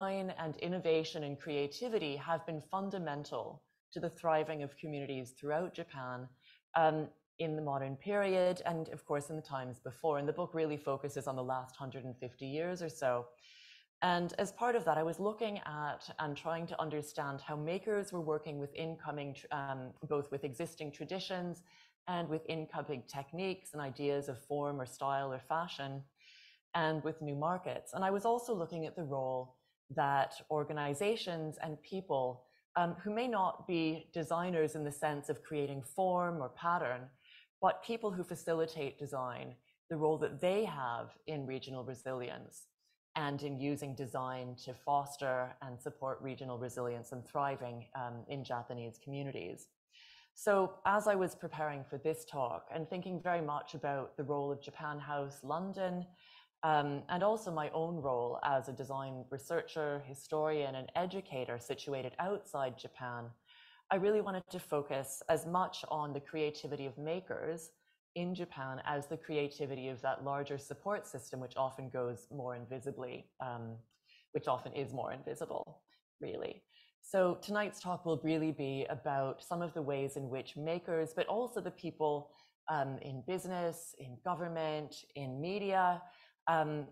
and innovation and creativity have been fundamental to the thriving of communities throughout Japan in the modern period, and of course in the times before. And the book really focuses on the last 150 years or so. And as part of that, I was looking at and trying to understand how makers were working with incoming, both with existing traditions and with incoming techniques and ideas of form or style or fashion, and with new markets. And I was also looking at the role that organizations and people who may not be designers in the sense of creating form or pattern, but people who facilitate design, the role that they have in regional resilience and in using design to foster and support regional resilience and thriving in Japanese communities. So as I was preparing for this talk and thinking very much about the role of Japan House London, and also my own role as a design researcher, historian, and educator situated outside Japan, I really wanted to focus as much on the creativity of makers in Japan as the creativity of that larger support system, which often goes more invisibly, which often is more invisible, really. So tonight's talk will really be about some of the ways in which makers, but also the people in business, in government, in media,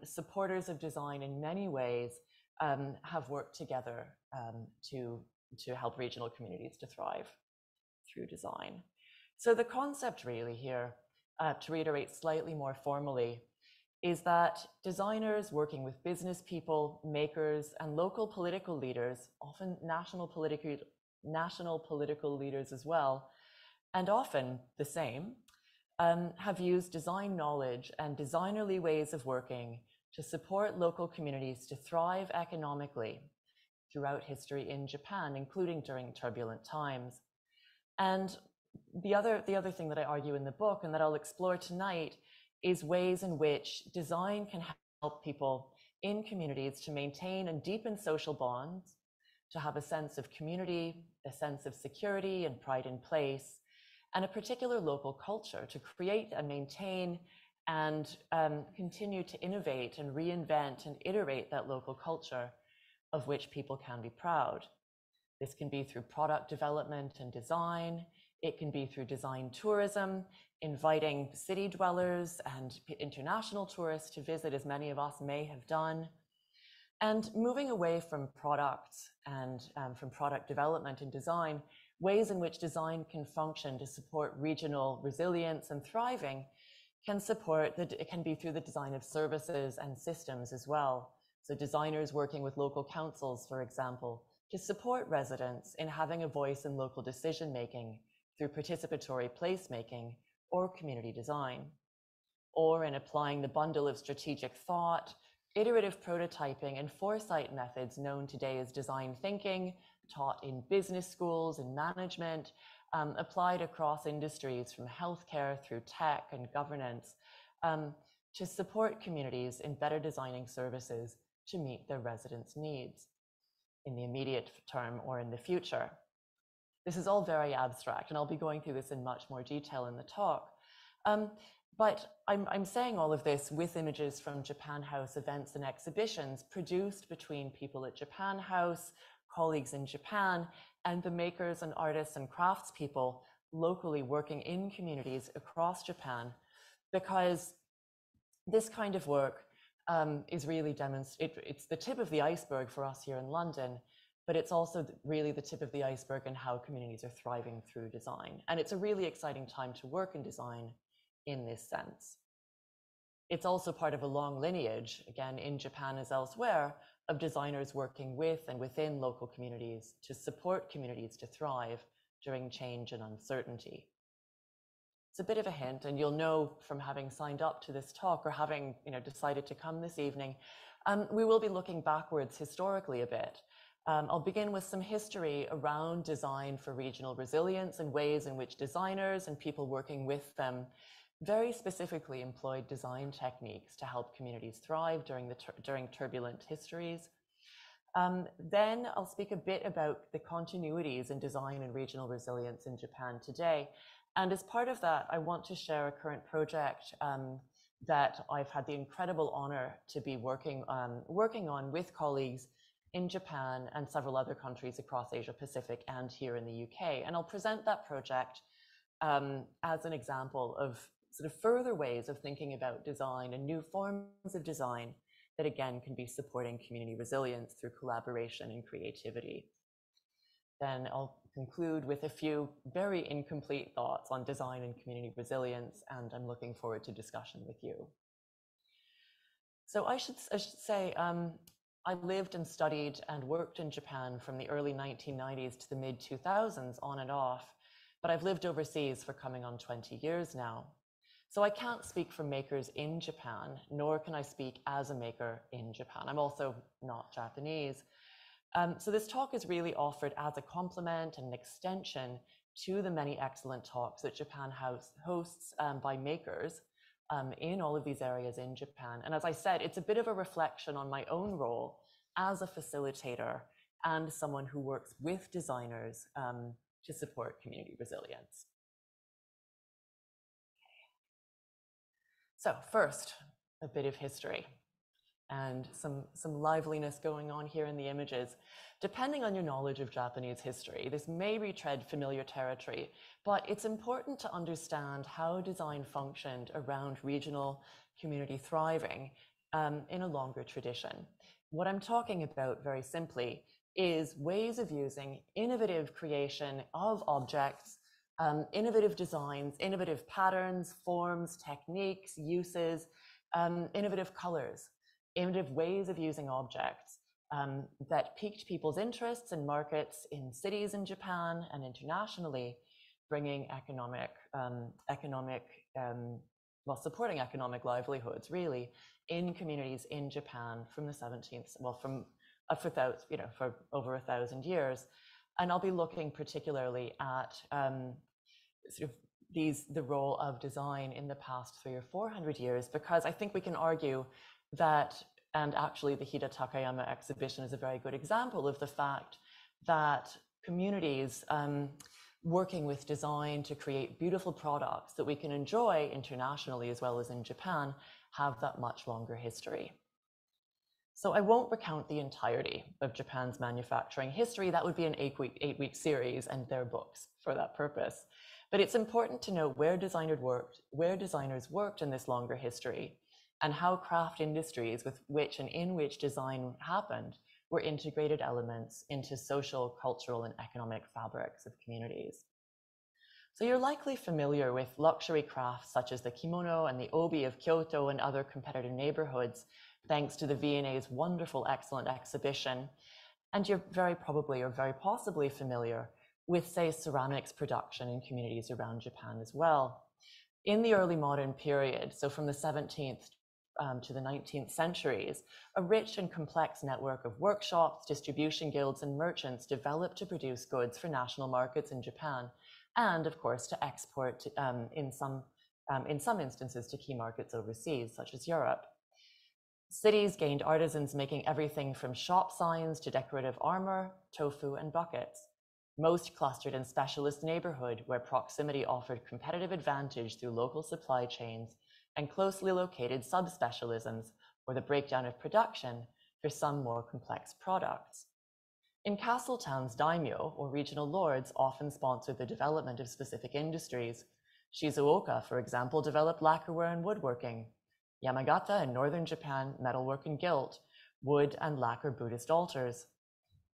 supporters of design in many ways have worked together to help regional communities to thrive through design. So the concept really here, to reiterate slightly more formally, is that designers working with business people, makers, and local political leaders, often national political leaders as well, and often the same, have used design knowledge and designerly ways of working to support local communities to thrive economically throughout history in Japan, including during turbulent times. And the other thing that I argue in the book and that I'll explore tonight is ways in which design can help people in communities to maintain and deepen social bonds, to have a sense of community, a sense of security and pride in place, and a particular local culture to create and maintain and continue to innovate and reinvent and iterate that local culture of which people can be proud. This can be through product development and design. It can be through design tourism, inviting city dwellers and international tourists to visit, as many of us may have done. And moving away from products and from product development and design, ways in which design can function to support regional resilience and thriving it can be through the design of services and systems as well. So designers working with local councils, for example, to support residents in having a voice in local decision-making through participatory placemaking or community design, or in applying the bundle of strategic thought, iterative prototyping, and foresight methods known today as design thinking, taught in business schools and management, applied across industries from healthcare through tech and governance, to support communities in better designing services to meet their residents' needs in the immediate term or in the future. This is all very abstract, and I'll be going through this in much more detail in the talk. But I'm saying all of this with images from Japan House events and exhibitions produced between people at Japan House, colleagues in Japan, and the makers and artists and craftspeople locally working in communities across Japan, because this kind of work is really it's the tip of the iceberg for us here in London, but it's also really the tip of the iceberg in how communities are thriving through design. And it's a really exciting time to work in design in this sense. It's also part of a long lineage, again, in Japan as elsewhere, of designers working with and within local communities to support communities to thrive during change and uncertainty. It's a bit of a hint, and you'll know from having signed up to this talk or having decided to come this evening, we will be looking backwards historically a bit. I'll begin with some history around design for regional resilience and ways in which designers and people working with them very specifically employed design techniques to help communities thrive during turbulent histories. Then I'll speak a bit about the continuities in design and regional resilience in Japan today. And as part of that, I want to share a current project that I've had the incredible honor to be working on with colleagues in Japan and several other countries across Asia Pacific and here in the UK. And I'll present that project as an example of sort of further ways of thinking about design and new forms of design that again can be supporting community resilience through collaboration and creativity. Then I'll conclude with a few very incomplete thoughts on design and community resilience, and I'm looking forward to discussion with you. So I should say, I lived and studied and worked in Japan from the early 1990s to the mid 2000s on and off, but I've lived overseas for coming on 20 years now. So I can't speak for makers in Japan, nor can I speak as a maker in Japan. I'm also not Japanese. So this talk is really offered as a complement and an extension to the many excellent talks that Japan hosts by makers in all of these areas in Japan. And as I said, it's a bit of a reflection on my own role as a facilitator and someone who works with designers to support community resilience. So first, a bit of history and some liveliness going on here in the images. Depending on your knowledge of Japanese history, this may retread familiar territory, but it's important to understand how design functioned around regional community thriving in a longer tradition. What I'm talking about very simply is ways of using innovative creation of objects, innovative designs, innovative patterns, forms, techniques, uses, innovative colors, innovative ways of using objects that piqued people's interests in markets in cities in Japan and internationally, bringing supporting economic livelihoods really in communities in Japan from the 17th, well, for over 1,000 years. And I'll be looking particularly at sort of the role of design in the past 300 or 400 years, because I think we can argue that, and actually the Hida Takayama exhibition is a very good example of the fact that communities working with design to create beautiful products that we can enjoy internationally as well as in Japan have that much longer history. So I won't recount the entirety of Japan's manufacturing history. That would be an eight-week series, and there are books for that purpose. But it's important to know where designers worked in this longer history, and how craft industries with which and in which design happened were integrated elements into social, cultural, and economic fabrics of communities. So you're likely familiar with luxury crafts such as the kimono and the obi of Kyoto and other competitive neighborhoods, thanks to the V&A's wonderful, excellent exhibition. And you're very probably or very possibly familiar with, say, ceramics production in communities around Japan as well. In the early modern period, so from the 17th to the 19th centuries, a rich and complex network of workshops, distribution guilds, and merchants developed to produce goods for national markets in Japan, and of course to export in some instances to key markets overseas, such as Europe. Cities gained artisans making everything from shop signs to decorative armor, tofu, and buckets. Most clustered in specialist neighborhood where proximity offered competitive advantage through local supply chains and closely located subspecialisms, or the breakdown of production for some more complex products. In castle towns, daimyo, or regional lords, often sponsored the development of specific industries. Shizuoka, for example, developed lacquerware and woodworking. Yamagata in northern Japan, metalwork and gilt, wood and lacquer Buddhist altars.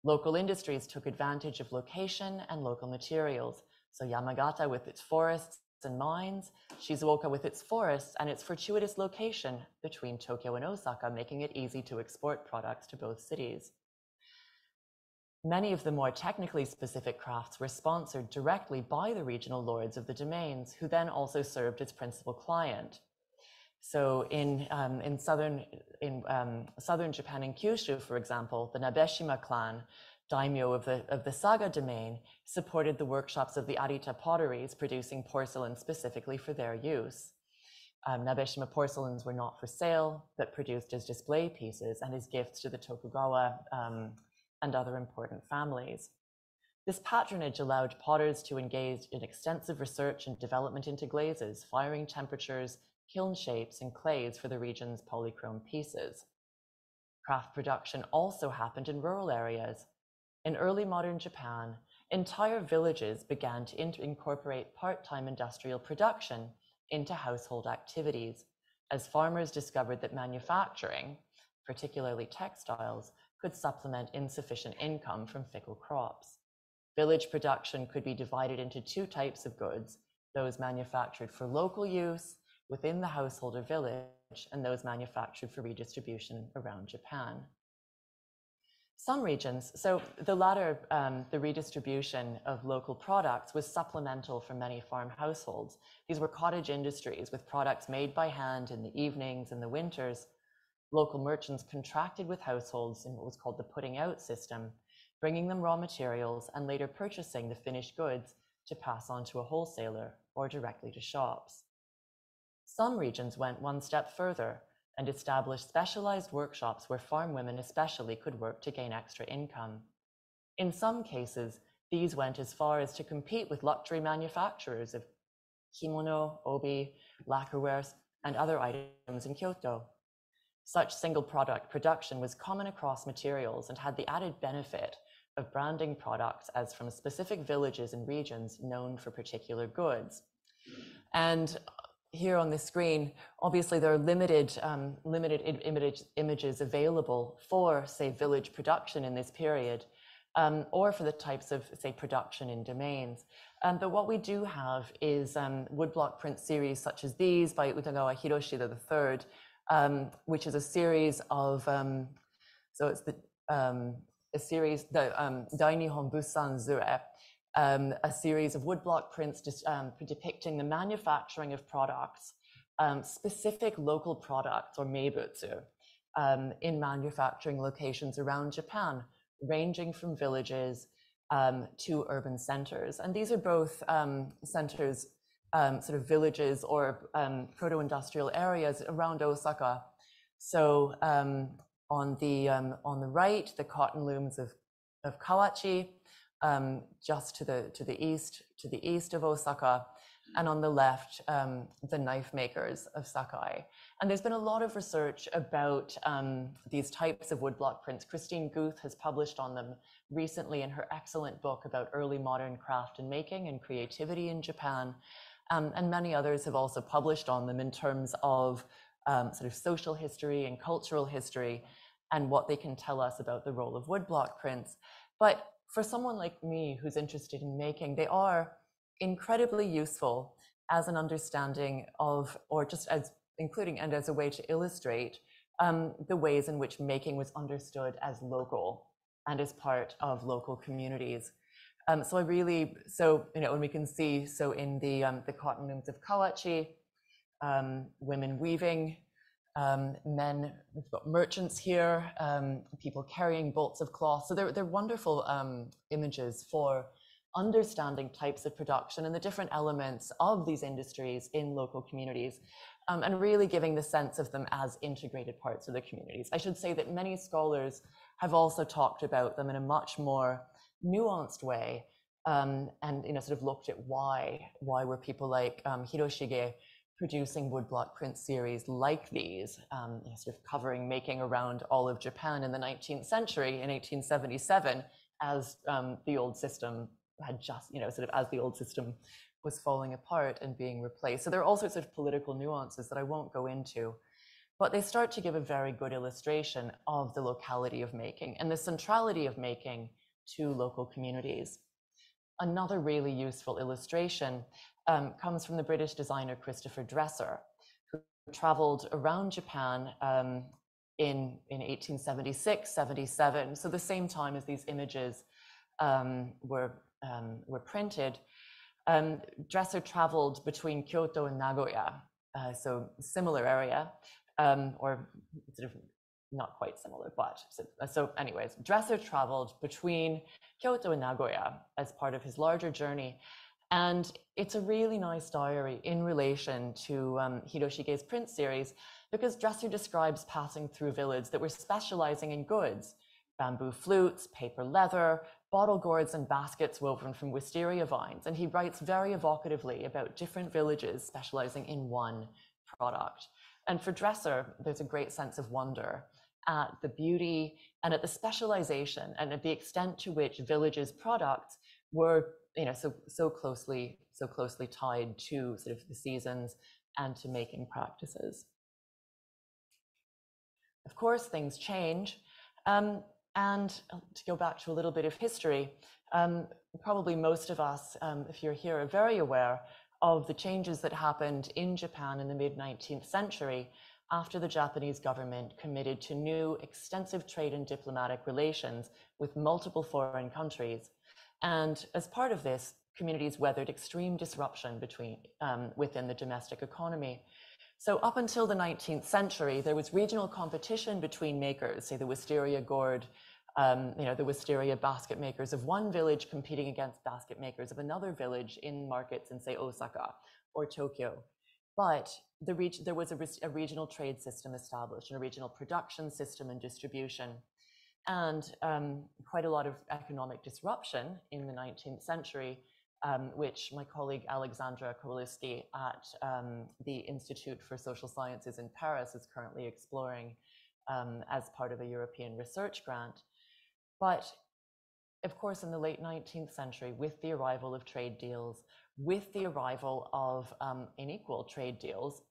Local industries took advantage of location and local materials. So Yamagata with its forests and mines, Shizuoka with its forests and its fortuitous location between Tokyo and Osaka, making it easy to export products to both cities. Many of the more technically specific crafts were sponsored directly by the regional lords of the domains, who then also served as principal client. So in southern Japan, in Kyushu, for example, the Nabeshima clan, daimyo of the Saga domain, supported the workshops of the Arita potteries, producing porcelain specifically for their use. Nabeshima porcelains were not for sale, but produced as display pieces and as gifts to the Tokugawa and other important families. This patronage allowed potters to engage in extensive research and development into glazes, firing temperatures, kiln shapes, and clays for the region's polychrome pieces. craft production also happened in rural areas. In early modern Japan, entire villages began to incorporate part-time industrial production into household activities, as farmers discovered that manufacturing, particularly textiles, could supplement insufficient income from fickle crops. Village production could be divided into two types of goods: those manufactured for local use within the household or village, and those manufactured for redistribution around Japan. Some regions, so the latter, the redistribution of local products, was supplemental for many farm households. These were cottage industries with products made by hand in the evenings and the winters. Local merchants contracted with households in what was called the putting out system, bringing them raw materials and later purchasing the finished goods to pass on to a wholesaler or directly to shops. Some regions went one step further and established specialized workshops where farm women especially could work to gain extra income. In some cases, these went as far as to compete with luxury manufacturers of kimono, obi, lacquerware, and other items in Kyoto. Such single product production was common across materials and had the added benefit of branding products as from specific villages and regions known for particular goods. And here on the screen, obviously there are limited images available for, say, village production in this period, or for the types of, say, production in domains. But what we do have is woodblock print series such as these by Utagawa Hiroshida III, which is a series of, so it's a series, the Dainihon Busan Zure, a series of woodblock prints depicting the manufacturing of products, specific local products or meibutsu, in manufacturing locations around Japan, ranging from villages to urban centers. And these are both centers, sort of villages or proto-industrial areas around Osaka. So on the right, the cotton looms of Kawachi, just to the east of Osaka, and on the left, the knife makers of Sakai. And there's been a lot of research about these types of woodblock prints. Christine Guth has published on them recently in her excellent book about early modern craft and making and creativity in Japan. And many others have also published on them in terms of sort of social history and cultural history and what they can tell us about the role of woodblock prints. But for someone like me who's interested in making, they are incredibly useful as an understanding of, or just as including and as a way to illustrate the ways in which making was understood as local and as part of local communities. So when we can see, so in the cotton looms of Kawachi, women weaving, men, we've got merchants here, people carrying bolts of cloth. So they're wonderful images for understanding types of production and the different elements of these industries in local communities, and really giving the sense of them as integrated parts of the communities. I should say that many scholars have also talked about them in a much more nuanced way, and sort of looked at why were people like Hiroshige producing woodblock print series like these, sort of covering making around all of Japan in the 19th century in 1877, as the old system had just, sort of as the old system was falling apart and being replaced. So there are all sorts of political nuances that I won't go into, but they start to give a very good illustration of the locality of making and the centrality of making to local communities. Another really useful illustration comes from the British designer Christopher Dresser, who traveled around Japan in 1876, 77, so the same time as these images were printed. Dresser traveled between Kyoto and Nagoya, so similar area, or sort of not quite similar, but so anyways, Dresser traveled between Kyoto and Nagoya as part of his larger journey. And it's a really nice diary in relation to Hiroshige's print series, because Dresser describes passing through villages that were specializing in goods: bamboo flutes, paper leather, bottle gourds, and baskets woven from wisteria vines. And he writes very evocatively about different villages specializing in one product. And for Dresser, there's a great sense of wonder at the beauty and at the specialization and at the extent to which villages' products were, so closely tied to sort of the seasons and to making practices. Of course, things change. And to go back to a little bit of history, probably most of us, if you're here, are very aware of the changes that happened in Japan in the mid-19th century after the Japanese government committed to new extensive trade and diplomatic relations with multiple foreign countries. And as part of this, communities weathered extreme disruption within the domestic economy. So up until the 19th century, there was regional competition between makers, say the wisteria gourd, the wisteria basket makers of one village competing against basket makers of another village in markets in, say, Osaka or Tokyo. But there was a regional trade system established, and a regional production system and distribution, and quite a lot of economic disruption in the 19th century, which my colleague Alexandra Kowalewski at the Institute for Social Sciences in Paris is currently exploring as part of a European research grant. But of course, in the late 19th century, with the arrival of trade deals, with the arrival of unequal trade deals,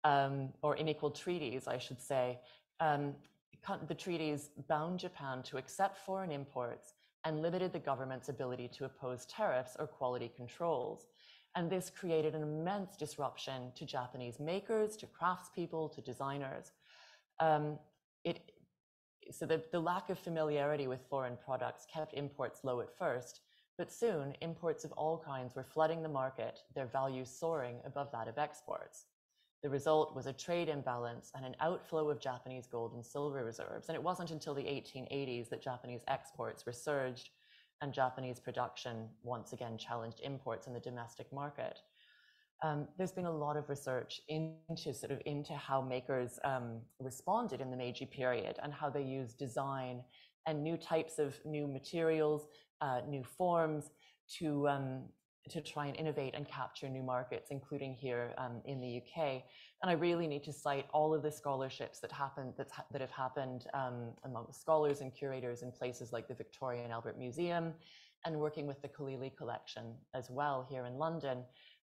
or unequal treaties, I should say, the treaties bound Japan to accept foreign imports and limited the government's ability to oppose tariffs or quality controls. And this created an immense disruption to Japanese makers, to craftspeople, to designers. So the lack of familiarity with foreign products kept imports low at first, but soon imports of all kinds were flooding the market, their value soaring above that of exports. The result was a trade imbalance and an outflow of Japanese gold and silver reserves. And it wasn't until the 1880s that Japanese exports resurged and Japanese production once again challenged imports in the domestic market. There's been a lot of research into how makers responded in the Meiji period and how they used design and new types of new materials, new forms to try and innovate and capture new markets, including here in the UK. And I really need to cite all of the scholarships that have happened among scholars and curators in places like the Victoria and Albert Museum, and working with the Kalili collection as well here in London,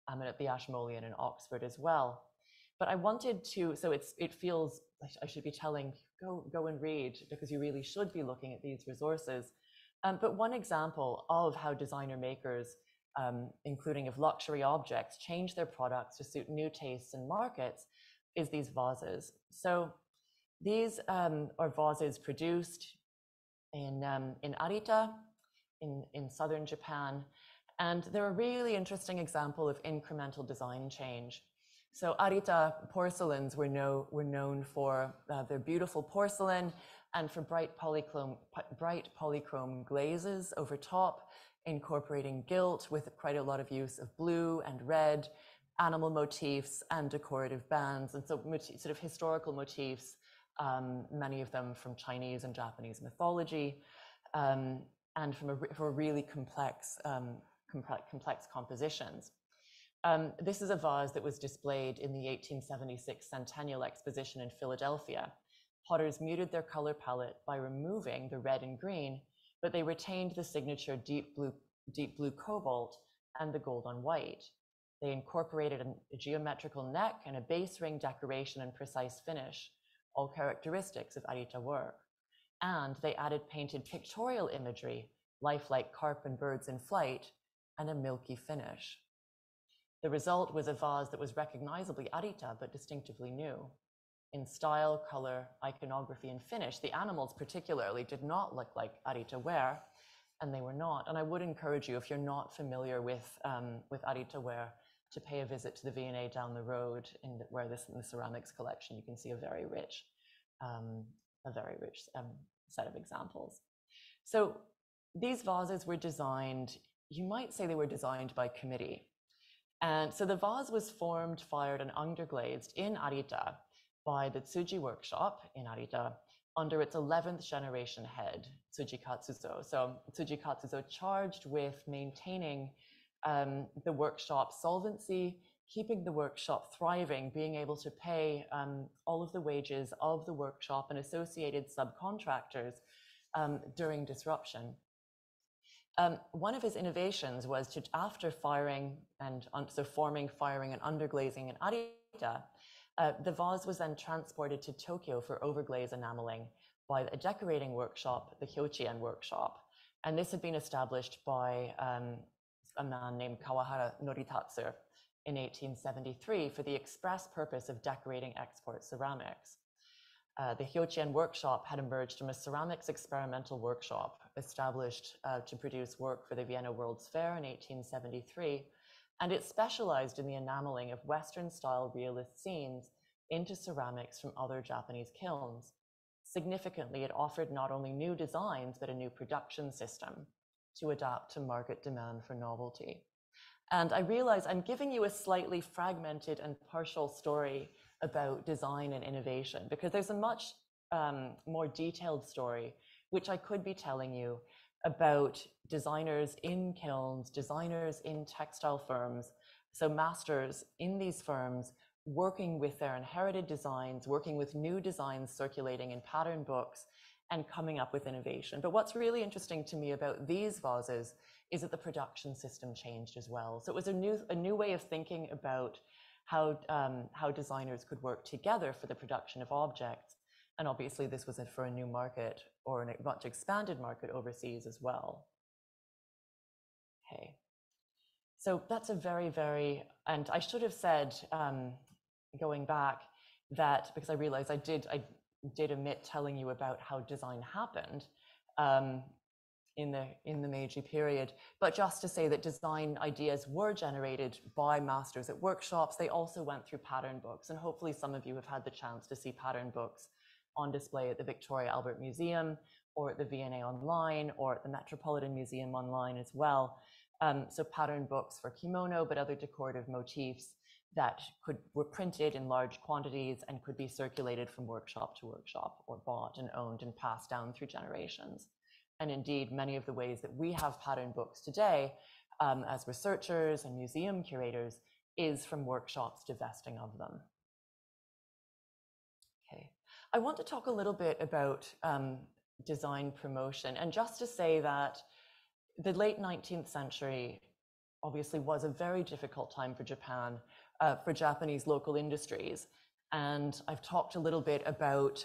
and at the Ashmolean in Oxford as well. But I wanted to, so it feels like I should be telling, go and read, because you really should be looking at these resources. But one example of how designer makers, including of luxury objects, change their products to suit new tastes and markets is these vases. So these are vases produced in Arita, in southern Japan. And they're a really interesting example of incremental design change. So Arita porcelains were known for their beautiful porcelain and for bright polychrome glazes over top, incorporating gilt with quite a lot of use of blue and red, animal motifs and decorative bands. And so sort of historical motifs, many of them from Chinese and Japanese mythology, and from really complex compositions. This is a vase that was displayed in the 1876 Centennial Exposition in Philadelphia. Potters muted their color palette by removing the red and green, but they retained the signature deep blue cobalt and the gold on white. They incorporated a geometrical neck and a base ring decoration and precise finish, all characteristics of Arita work. And they added painted pictorial imagery, lifelike carp and birds in flight, and a milky finish. The result was a vase that was recognizably Arita, but distinctively new. In style, color, iconography, and finish, the animals particularly did not look like Arita ware, and they were not. And I would encourage you, if you're not familiar with Arita ware, to pay a visit to the V&A down the road, in the ceramics collection. You can see a very rich set of examples. So these vases were designed, you might say they were designed by committee. And so the vase was formed, fired, and underglazed in Arita by the Tsuji Workshop in Arita under its 11th generation head, Tsuji Katsuzo. So Tsuji Katsuzo charged with maintaining the workshop's solvency keeping the workshop thriving, being able to pay all of the wages of the workshop and associated subcontractors during disruption. One of his innovations was to, after firing and forming, firing, and underglazing in Arita, the vase was then transported to Tokyo for overglaze enameling by a decorating workshop, the Hyochien workshop. And this had been established by a man named Kawahara Noritatsu in 1873 for the express purpose of decorating export ceramics. The Hyochien workshop had emerged from a ceramics experimental workshop established to produce work for the Vienna World's Fair in 1873, and it specialized in the enameling of Western-style realist scenes into ceramics from other Japanese kilns. Significantly, it offered not only new designs, but a new production system to adapt to market demand for novelty. And I realize I'm giving you a slightly fragmented and partial story about design and innovation, because there's a much more detailed story which I could be telling you about designers in kilns, designers in textile firms, so masters in these firms working with their inherited designs, working with new designs circulating in pattern books, and coming up with innovation. But what's really interesting to me about these vases is that the production system changed as well. So it was a new way of thinking about how designers could work together for the production of objects. And obviously this was for a new market, or a much expanded market overseas as well. Okay. So that's a very, very, and I should have said, going back, that, because I realized I did omit telling you about how design happened in the Meiji period, but just to say that design ideas were generated by masters at workshops. They also went through pattern books, and hopefully some of you have had the chance to see pattern books on display at the Victoria Albert Museum, or at the V&A online, or at the Metropolitan Museum online as well. So pattern books for kimono, but other decorative motifs that were printed in large quantities and could be circulated from workshop to workshop, or bought and owned and passed down through generations. And indeed, many of the ways that we have pattern books today as researchers and museum curators is from workshops divesting of them. Okay, I want to talk a little bit about design promotion, and just to say that the late 19th century obviously was a very difficult time for Japan, for Japanese local industries. And I've talked a little bit about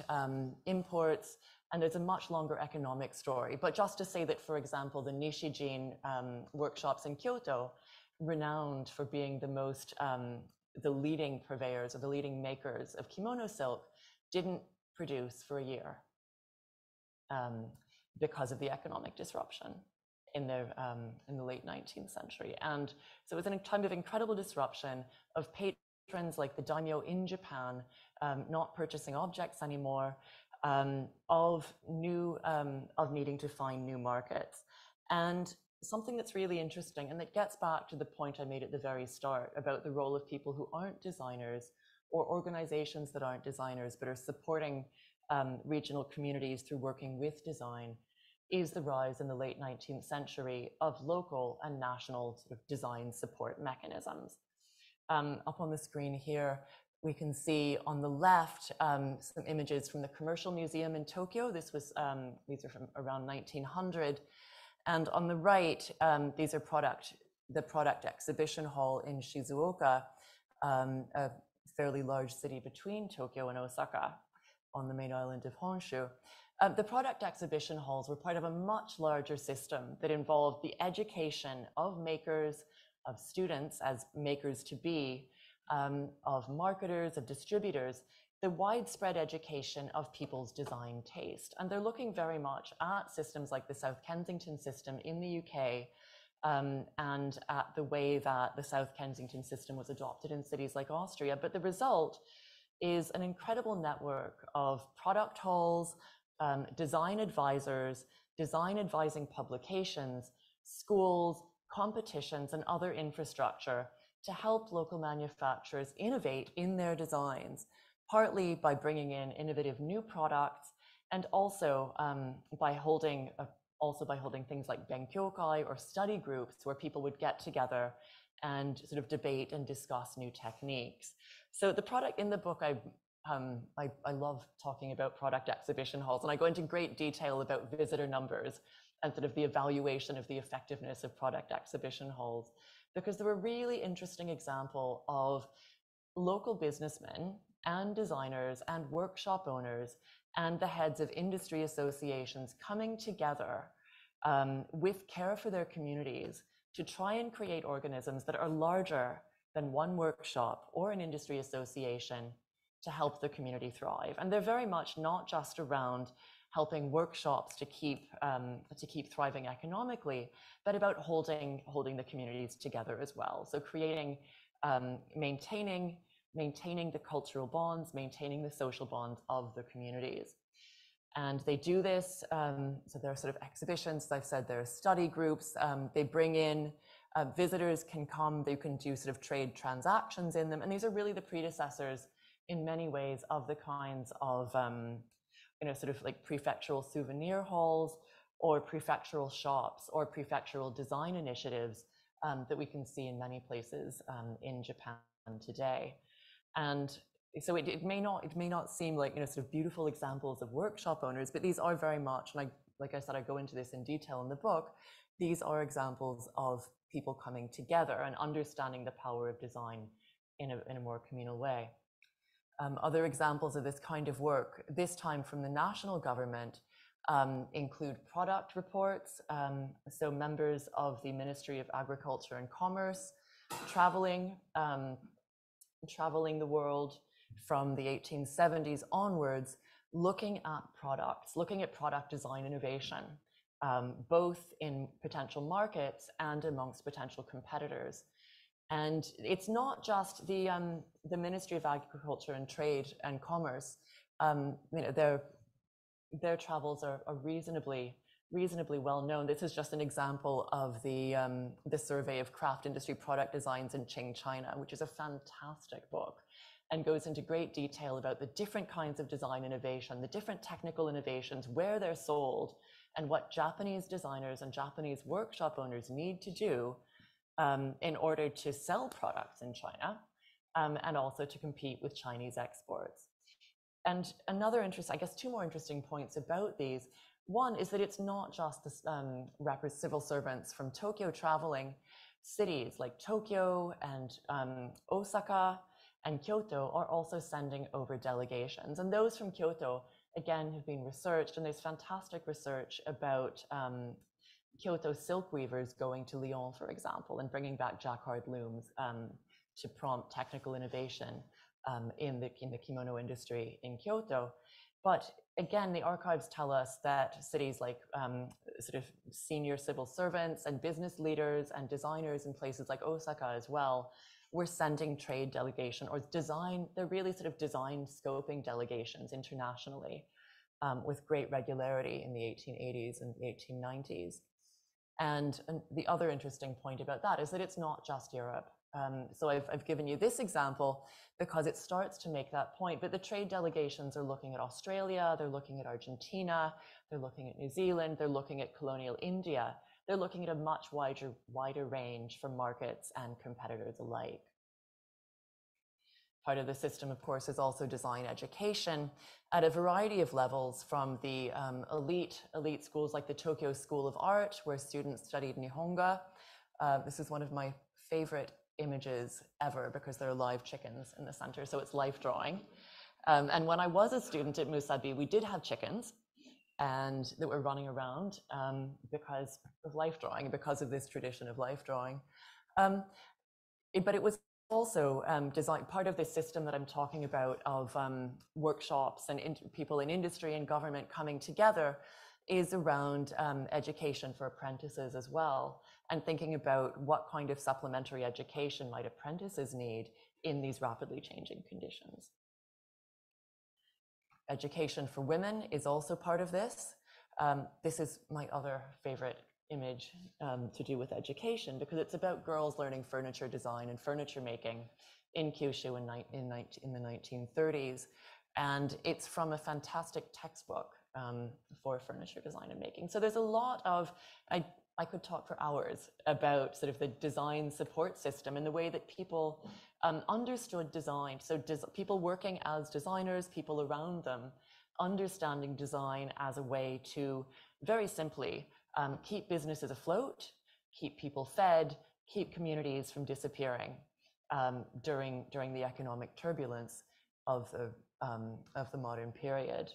imports, and there's a much longer economic story. But just to say that, for example, the Nishijin workshops in Kyoto, renowned for being the leading purveyors or the leading makers of kimono silk, didn't produce for a year because of the economic disruption in the late 19th century. And so it was a time of incredible disruption, of patrons like the daimyo in Japan not purchasing objects anymore, of needing to find new markets. And something that's really interesting, and that gets back to the point I made at the very start about the role of people who aren't designers, or organizations that aren't designers but are supporting regional communities through working with design, is the rise in the late 19th century of local and national sort of design support mechanisms. Up on the screen here, we can see on the left some images from the Commercial Museum in Tokyo. These are from around 1900. And on the right, these are the product exhibition hall in Shizuoka, a fairly large city between Tokyo and Osaka on the main island of Honshu. The product exhibition halls were part of a much larger system that involved the education of makers, of students as makers to be, of marketers, of distributors, the widespread education of people's design taste. And they're looking very much at systems like the South Kensington system in the UK, and at the way that the South Kensington system was adopted in cities like Austria. But the result is an incredible network of product halls, design advisors, design advising publications, schools, competitions, and other infrastructure to help local manufacturers innovate in their designs, partly by bringing in innovative new products, and also by holding things like benkyokai, or study groups, where people would get together and sort of debate and discuss new techniques. So the product in the book, I love talking about product exhibition halls, and I go into great detail about visitor numbers and sort of the evaluation of the effectiveness of product exhibition halls, because they're a really interesting example of local businessmen and designers and workshop owners and the heads of industry associations coming together with care for their communities to try and create organisms that are larger than one workshop or an industry association to help the community thrive. And they're very much not just around helping workshops to keep thriving economically, but about holding the communities together as well. So creating, maintaining the cultural bonds, maintaining the social bonds of the communities. And they do this, so there are sort of exhibitions, as I've said, there are study groups, they bring in, visitors can come, they can do sort of trade transactions in them, and these are really the predecessors in many ways of the kinds of, sort of like prefectural souvenir halls or prefectural shops or prefectural design initiatives that we can see in many places in Japan today. And so it may not seem like, sort of beautiful examples of workshop owners, but these are very much, and like I said, I go into this in detail in the book, these are examples of people coming together and understanding the power of design in a more communal way. Other examples of this kind of work, this time from the national government, include product reports. So members of the Ministry of Agriculture and Commerce traveling the world from the 1870s onwards, looking at products, looking at product design innovation, both in potential markets and amongst potential competitors. And it's not just the Ministry of Agriculture and Trade and Commerce. Their travels are reasonably well known. This is just an example of the Survey of Craft Industry Product Designs in Qing, China, which is a fantastic book and goes into great detail about the different kinds of design innovation, the different technical innovations, where they're sold, and what Japanese designers and Japanese workshop owners need to do in order to sell products in China and also to compete with Chinese exports. And another I guess two more interesting points about these. One is that it's not just the civil servants from Tokyo traveling. Cities like Tokyo and Osaka and Kyoto are also sending over delegations. And those from Kyoto, again, have been researched, and there's fantastic research about Kyoto silk weavers going to Lyon, for example, and bringing back jacquard looms to prompt technical innovation in the kimono industry in Kyoto. But again, the archives tell us that cities like sort of senior civil servants and business leaders and designers in places like Osaka as well were sending trade delegation or design, they're really sort of design scoping delegations internationally with great regularity in the 1880s and the 1890s. And the other interesting point about that is that it's not just Europe. So I've given you this example because it starts to make that point, but the trade delegations are looking at Australia, they're looking at Argentina, they're looking at New Zealand, they're looking at colonial India, they're looking at a much wider range for markets and competitors alike. Part of the system, of course, is also design education at a variety of levels, from the elite schools like the Tokyo School of Art, where students studied Nihonga. This is one of my favorite images ever because there are live chickens in the center, so it's life drawing. And when I was a student at Musabi, we did have chickens and that were running around because of life drawing, because of this tradition of life drawing. But it was also part of this system that I'm talking about of workshops and people in industry and government coming together is around education for apprentices as well, and thinking about what kind of supplementary education might apprentices need in these rapidly changing conditions. Education for women is also part of this. This is my other favorite image to do with education, because it's about girls learning furniture design and furniture making in Kyushu in the 1930s. And it's from a fantastic textbook for furniture design and making. So there's a lot of, I I could talk for hours about sort of the design support system and the way that people understood design. So people working as designers, people around them, understanding design as a way to, very simply, keep businesses afloat, keep people fed, keep communities from disappearing during the economic turbulence of the modern period.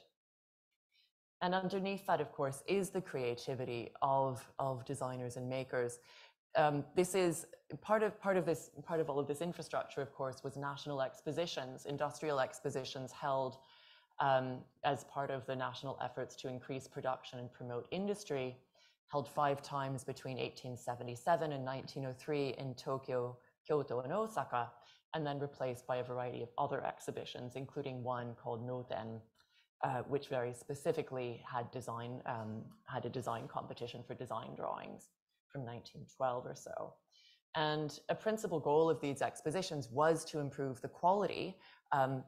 And underneath that, of course, is the creativity of designers and makers. This is part of all of this infrastructure, of course, was national expositions, industrial expositions held as part of the national efforts to increase production and promote industry, held 5 times between 1877 and 1903 in Tokyo, Kyoto, and Osaka, and then replaced by a variety of other exhibitions, including one called Noten, which very specifically had a design competition for design drawings from 1912 or so. And a principal goal of these expositions was to improve the quality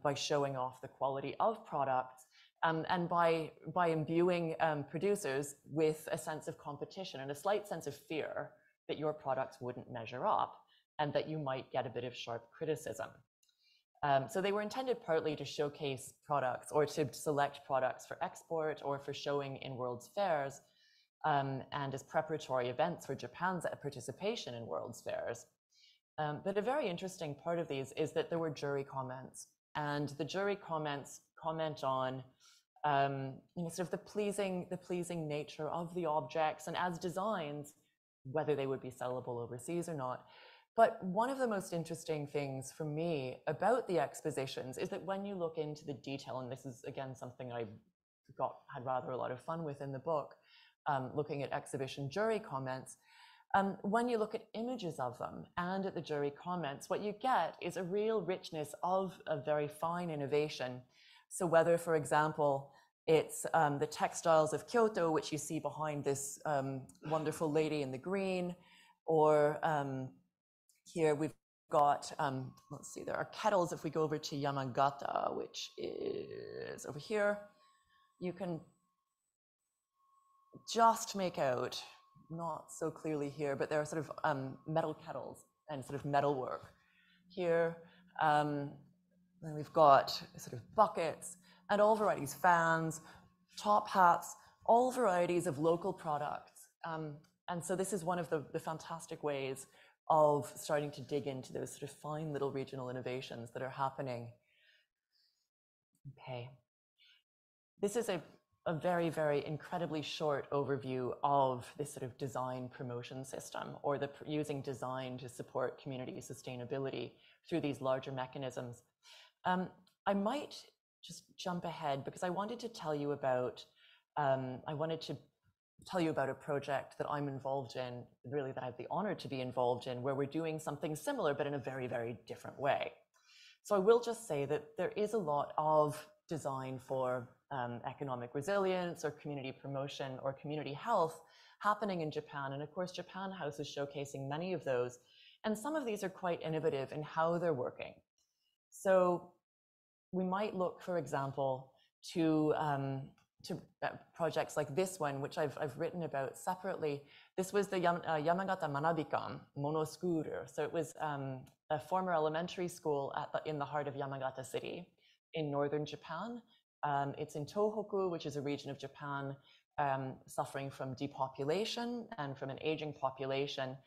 by showing off the quality of products and by imbuing producers with a sense of competition and a slight sense of fear that your products wouldn't measure up and that you might get a bit of sharp criticism. So they were intended partly to showcase products or to select products for export or for showing in World's Fairs and as preparatory events for Japan's participation in World's Fairs. But a very interesting part of these is that there were jury comments, and the jury comments comment on sort of the pleasing nature of the objects and as designs, whether they would be sellable overseas or not. But one of the most interesting things for me about the expositions is that when you look into the detail, and this is again something I had rather a lot of fun with in the book, looking at exhibition jury comments, when you look at images of them and at the jury comments, what you get is a real richness of a very fine innovation. So whether, for example, it's the textiles of Kyoto, which you see behind this wonderful lady in the green, or here we've got, let's see, there are kettles. If we go over to Yamagata, which is over here, you can just make out, not so clearly here, but there are sort of metal kettles and sort of metalwork. Here, then we've got sort of buckets and all varieties, fans, top hats, all varieties of local products. And so this is one of the fantastic ways of starting to dig into those sort of fine little regional innovations that are happening. Okay. This is a very, very incredibly short overview of this sort of design promotion system, or using design to support community sustainability through these larger mechanisms. I might just jump ahead because I wanted to tell you about a project that I'm involved in, really that I have the honor to be involved in, where we're doing something similar, but in a very, very different way. So I will just say that there is a lot of design for economic resilience or community promotion or community health happening in Japan. And of course, Japan House is showcasing many of those. And some of these are quite innovative in how they're working. So we might look, for example, to projects like this one, which I've written about separately. This was the Yamagata Manabikan Mono School. So it was a former elementary school in the heart of Yamagata City in northern Japan. It's in Tohoku, which is a region of Japan suffering from depopulation and from an aging population.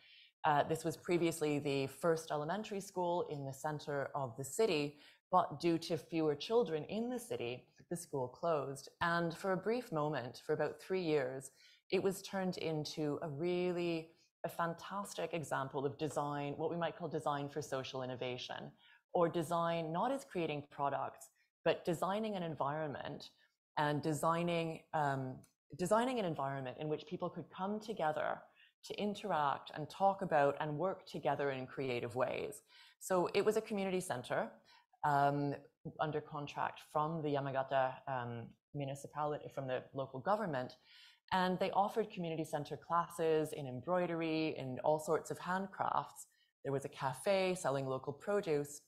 This was previously the first elementary school in the center of the city, but due to fewer children in the city, the school closed. And for a brief moment, for about 3 years, it was turned into a fantastic example of design, what we might call design for social innovation, or design not as creating products, but designing an environment and designing an environment in which people could come together to interact and talk about and work together in creative ways. So it was a community center under contract from the Yamagata municipality, from the local government. And they offered community center classes in embroidery, in all sorts of handcrafts. There was a cafe selling local produce.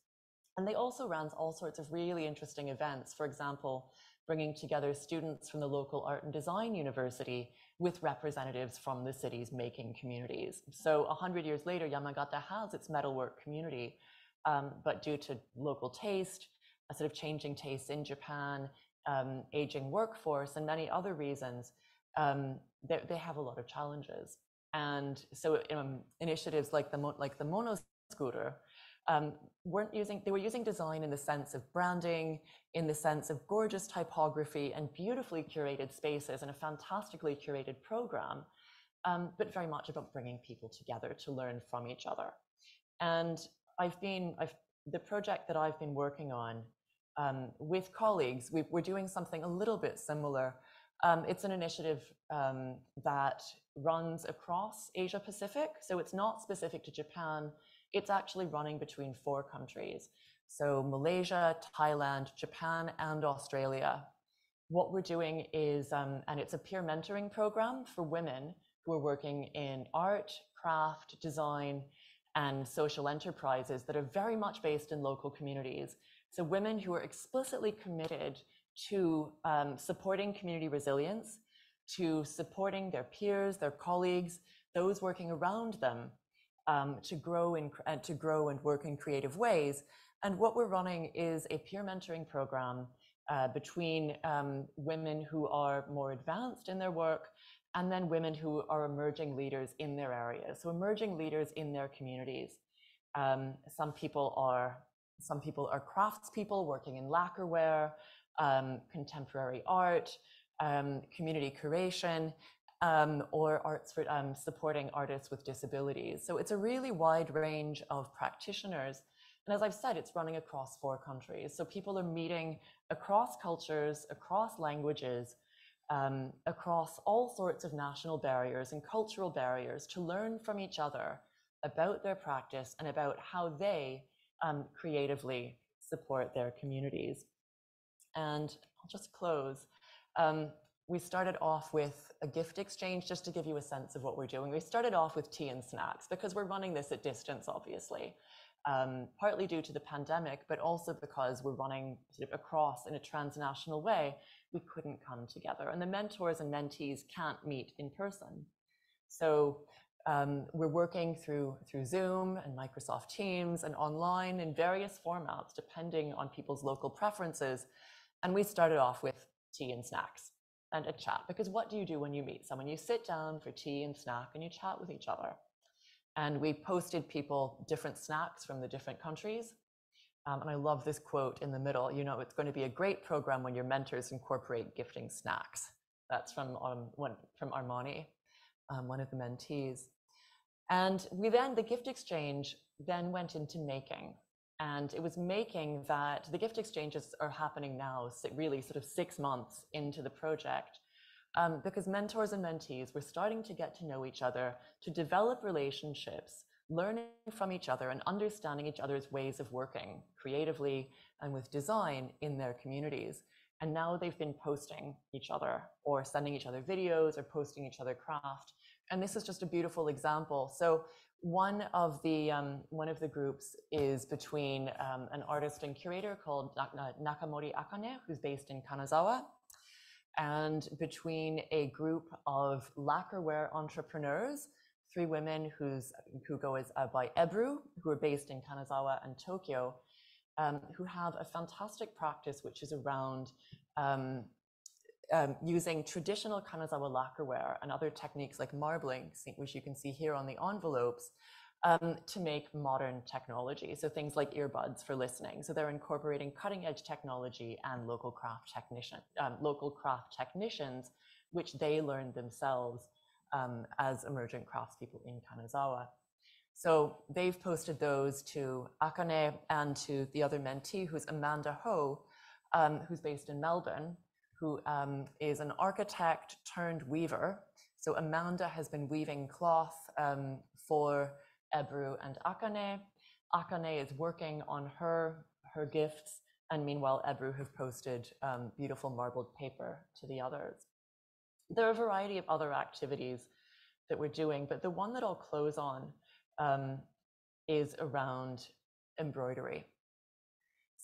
And they also ran all sorts of really interesting events. For example, bringing together students from the local art and design university with representatives from the city's making communities. So 100 years later, Yamagata has its metalwork community, but due to local taste, a sort of changing tastes in Japan, aging workforce, and many other reasons, they have a lot of challenges. And so initiatives like the Mono Scooter they were using design in the sense of branding, in the sense of gorgeous typography and beautifully curated spaces and a fantastically curated program, but very much about bringing people together to learn from each other. And the project that I've been working on with colleagues, we're doing something a little bit similar. It's an initiative that runs across Asia Pacific, so it's not specific to Japan. It's actually running between 4 countries. So Malaysia, Thailand, Japan, and Australia. What we're doing is, and it's a peer mentoring program for women who are working in art, craft, design, and social enterprises that are very much based in local communities. So women who are explicitly committed to supporting community resilience, to supporting their peers, their colleagues, those working around them, to grow and work in creative ways. And what we're running is a peer mentoring program between women who are more advanced in their work and then women who are emerging leaders in their areas. So emerging leaders in their communities. Some people are craftspeople working in lacquerware, contemporary art, community curation, or arts for supporting artists with disabilities. So it's a really wide range of practitioners. And as I've said, it's running across 4 countries. So people are meeting across cultures, across languages, across all sorts of national barriers and cultural barriers to learn from each other about their practice and about how they creatively support their communities. And I'll just close. We started off with a gift exchange, just to give you a sense of what we're doing. We started off with tea and snacks because we're running this at distance, obviously, partly due to the pandemic, but also because we're running sort of across in a transnational way. We couldn't come together, and the mentors and mentees can't meet in person. So we're working through Zoom and Microsoft Teams and online in various formats, depending on people's local preferences. And we started off with tea and snacks and a chat, because what do you do when you meet someone? You sit down for tea and snack and you chat with each other. And we posted people different snacks from the different countries. And I love this quote in the middle, it's going to be a great program when your mentors incorporate gifting snacks. That's from Armani, one of the mentees. And the gift exchange then went into making. And it was making that the gift exchanges are happening now, really sort of 6 months into the project, because mentors and mentees were starting to get to know each other, to develop relationships, learning from each other and understanding each other's ways of working creatively and with design in their communities. And now they've been posting each other or sending each other videos or posting each other craft. And this is just a beautiful example. So one of the groups is between an artist and curator called Nakamori Akane, who's based in Kanazawa, and between a group of lacquerware entrepreneurs, 3 women who go by Ebru, who are based in Kanazawa and Tokyo, who have a fantastic practice which is around using traditional Kanazawa lacquerware and other techniques like marbling, which you can see here on the envelopes, to make modern technology. So things like earbuds for listening. So they're incorporating cutting edge technology and local craft technicians, which they learned themselves as emergent craftspeople in Kanazawa. So they've posted those to Akane and to the other mentee, who's Amanda Ho, who's based in Melbourne, who is an architect turned weaver. So Amanda has been weaving cloth for Ebru and Akane. Akane is working on her gifts, and meanwhile Ebru have posted beautiful marbled paper to the others. There are a variety of other activities that we're doing, but the one that I'll close on is around embroidery.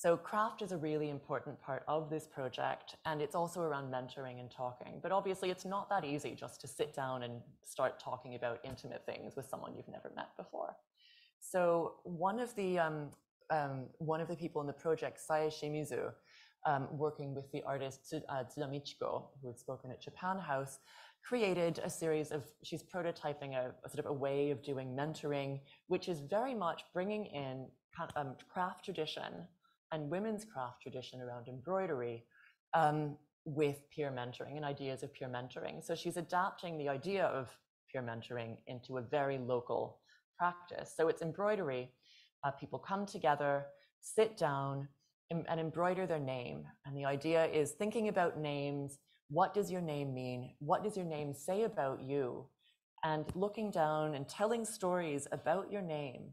So craft is a really important part of this project, and it's also around mentoring and talking. But obviously it's not that easy just to sit down and start talking about intimate things with someone you've never met before. So one of the people in the project, Saya Shimizu, working with the artist Tsuda Michiko, who had spoken at Japan House, created a series of, she's prototyping a sort of a way of doing mentoring, which is very much bringing in craft tradition and women's craft tradition around embroidery with peer mentoring and ideas of peer mentoring. So she's adapting the idea of peer mentoring into a very local practice. So it's embroidery. People come together, sit down, and embroider their name. And the idea is thinking about names. What does your name mean? What does your name say about you? And looking down and telling stories about your name,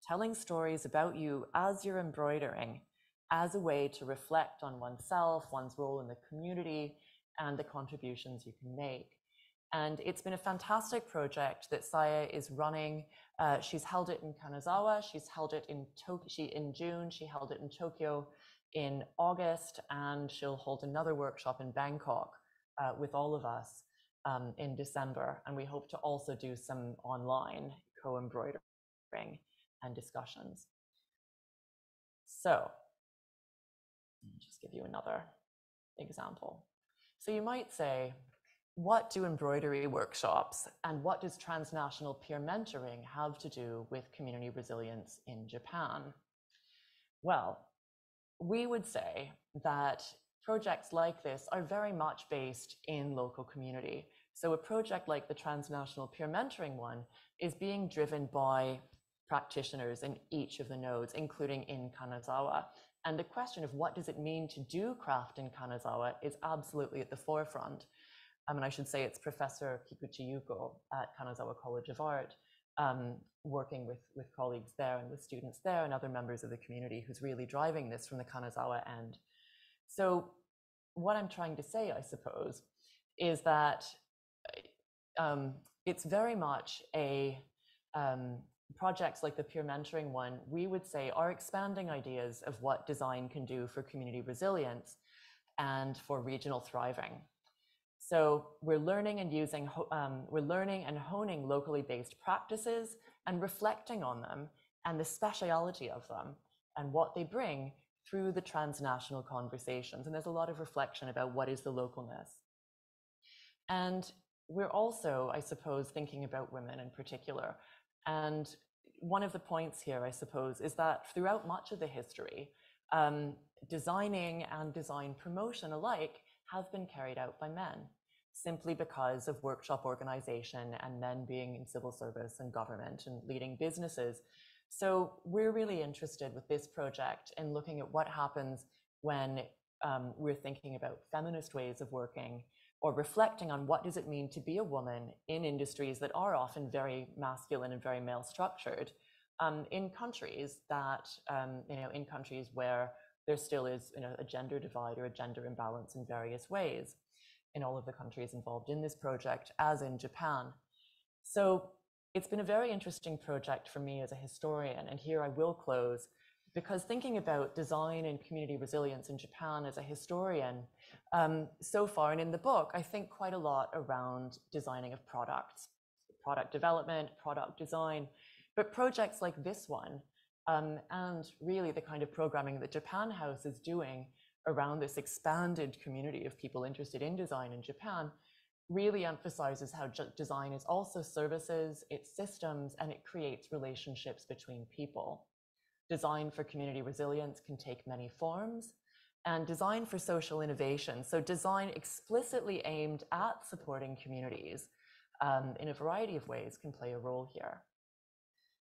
telling stories about you as you're embroidering, as a way to reflect on oneself, one's role in the community, and the contributions you can make. And it's been a fantastic project that Saya is running. She's held it in Kanazawa, she's held it in June, she held it in Tokyo in August, and she'll hold another workshop in Bangkok with all of us in December. And we hope to also do some online co-embroidering and discussions. So, I'll just give you another example. So you might say, what do embroidery workshops and what does transnational peer mentoring have to do with community resilience in Japan? Well, we would say that projects like this are very much based in local community. So a project like the transnational peer mentoring one is being driven by practitioners in each of the nodes, including in Kanazawa. And the question of what does it mean to do craft in Kanazawa is absolutely at the forefront. And I should say it's Professor Kikuchi Yuko at Kanazawa College of Art, working with colleagues there and with students there and other members of the community who's really driving this from the Kanazawa end. So what I'm trying to say, I suppose, is that it's very much a projects like the peer mentoring one, we would say are expanding ideas of what design can do for community resilience and for regional thriving. So we're learning and honing locally based practices and reflecting on them and the speciality of them and what they bring through the transnational conversations. And there's a lot of reflection about what is the localness. And we're also, I suppose, thinking about women in particular. And one of the points here, I suppose, is that throughout much of the history, designing and design promotion alike have been carried out by men, simply because of workshop organization and men being in civil service and government and leading businesses. So we're really interested with this project in looking at what happens when we're thinking about feminist ways of working or reflecting on what does it mean to be a woman in industries that are often very masculine and very male structured, in countries that, in countries where there still is a gender divide or a gender imbalance in various ways in all of the countries involved in this project, as in Japan. So it's been a very interesting project for me as a historian, and here I will close, because thinking about design and community resilience in Japan as a historian, so far, and in the book, I think quite a lot around designing of products, product development, product design, but projects like this one, and really the kind of programming that Japan House is doing around this expanded community of people interested in design in Japan really emphasizes how design is also services, it's systems, and it creates relationships between people. Design for community resilience can take many forms, and design for social innovation. So design explicitly aimed at supporting communities in a variety of ways can play a role here.